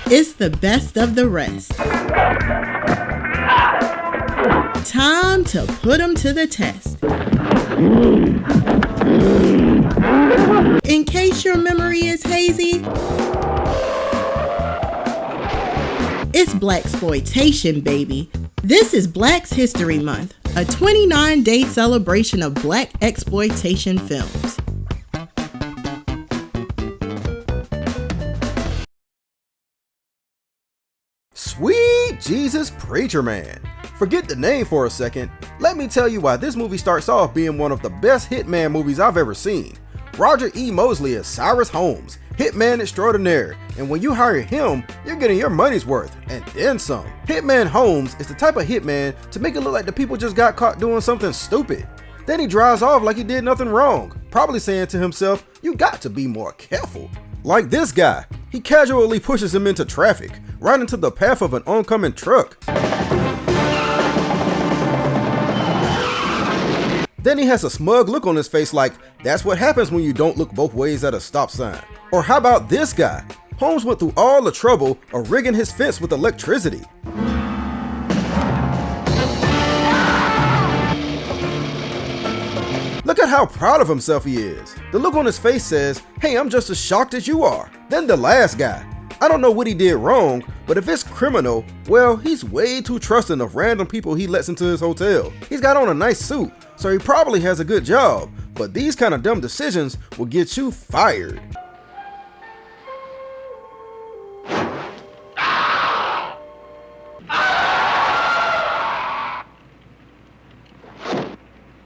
It's the best of the rest. Time to put them to the test. In case your memory is hazy, it's Blaxploitation, baby. This is Black History Month, a 29-day celebration of Black exploitation films. Sweet Jesus, Preacherman. Forget the name for a second. Let me tell you why this movie starts off being one of the best Hitman movies I've ever seen. Roger E. Mosley is Cyrus Holmes, Hitman extraordinaire, and when you hire him, you're getting your money's worth, and then some. Hitman Holmes is the type of hitman to make it look like the people just got caught doing something stupid. Then he drives off like he did nothing wrong, probably saying to himself, you got to be more careful. Like this guy, he casually pushes him into traffic, right into the path of an oncoming truck. Then he has a smug look on his face like, that's what happens when you don't look both ways at a stop sign. Or how about this guy? Holmes went through all the trouble of rigging his fence with electricity. Look at how proud of himself he is. The look on his face says, hey, I'm just as shocked as you are. Then the last guy. I don't know what he did wrong, but if it's criminal, well, he's way too trusting of random people he lets into his hotel. He's got on a nice suit, so he probably has a good job, but these kind of dumb decisions will get you fired.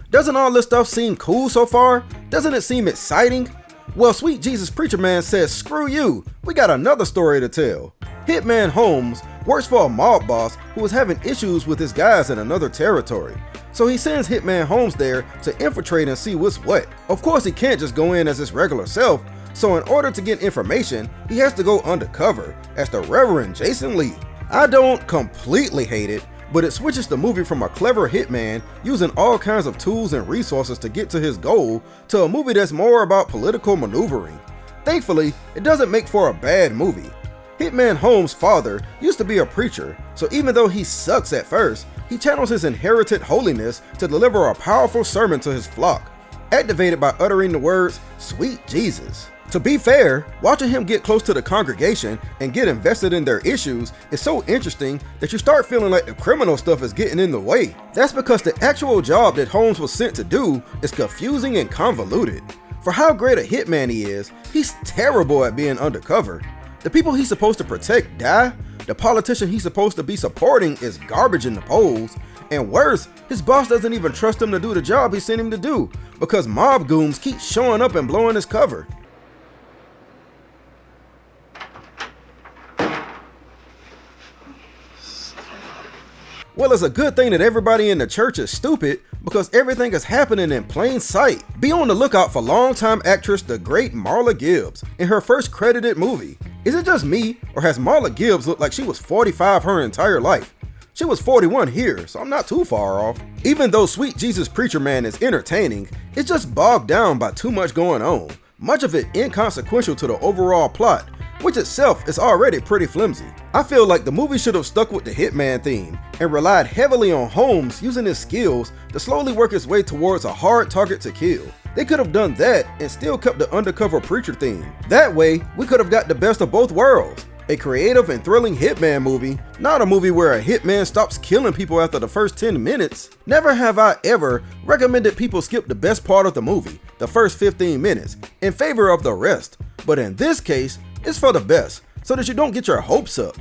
Doesn't all this stuff seem cool so far? Doesn't it seem exciting? Well, Sweet Jesus Preacherman says, screw you, we got another story to tell. Hitman Holmes works for a mob boss who is having issues with his guys in another territory. So he sends Hitman Holmes there to infiltrate and see what's what. Of course he can't just go in as his regular self, so in order to get information, he has to go undercover as the Reverend Jason Lee. I don't completely hate it, but it switches the movie from a clever hitman using all kinds of tools and resources to get to his goal to a movie that's more about political maneuvering. Thankfully, it doesn't make for a bad movie. Hitman Holmes' father used to be a preacher, so even though he sucks at first, he channels his inherited holiness to deliver a powerful sermon to his flock, activated by uttering the words, "Sweet Jesus." To be fair, watching him get close to the congregation and get invested in their issues is so interesting that you start feeling like the criminal stuff is getting in the way. That's because the actual job that Holmes was sent to do is confusing and convoluted. For how great a hitman he is, he's terrible at being undercover. The people he's supposed to protect die, the politician he's supposed to be supporting is garbage in the polls, and worse, his boss doesn't even trust him to do the job he sent him to do because mob goons keep showing up and blowing his cover. Well, it's a good thing that everybody in the church is stupid because everything is happening in plain sight. Be on the lookout for longtime actress the great Marla Gibbs in her first credited movie. Is it just me, or has Marla Gibbs looked like she was 45 her entire life? She was 41 here, so I'm not too far off. Even though Sweet Jesus Preacherman is entertaining, it's just bogged down by too much going on, much of it inconsequential to the overall plot, which itself is already pretty flimsy. I feel like the movie should have stuck with the Hitman theme and relied heavily on Holmes using his skills to slowly work his way towards a hard target to kill. They could have done that and still kept the undercover preacher theme. That way, we could have got the best of both worlds. A creative and thrilling Hitman movie, not a movie where a hitman stops killing people after the first 10 minutes. Never have I ever recommended people skip the best part of the movie, the first 15 minutes, in favor of the rest. But in this case, it's for the best, so that you don't get your hopes up.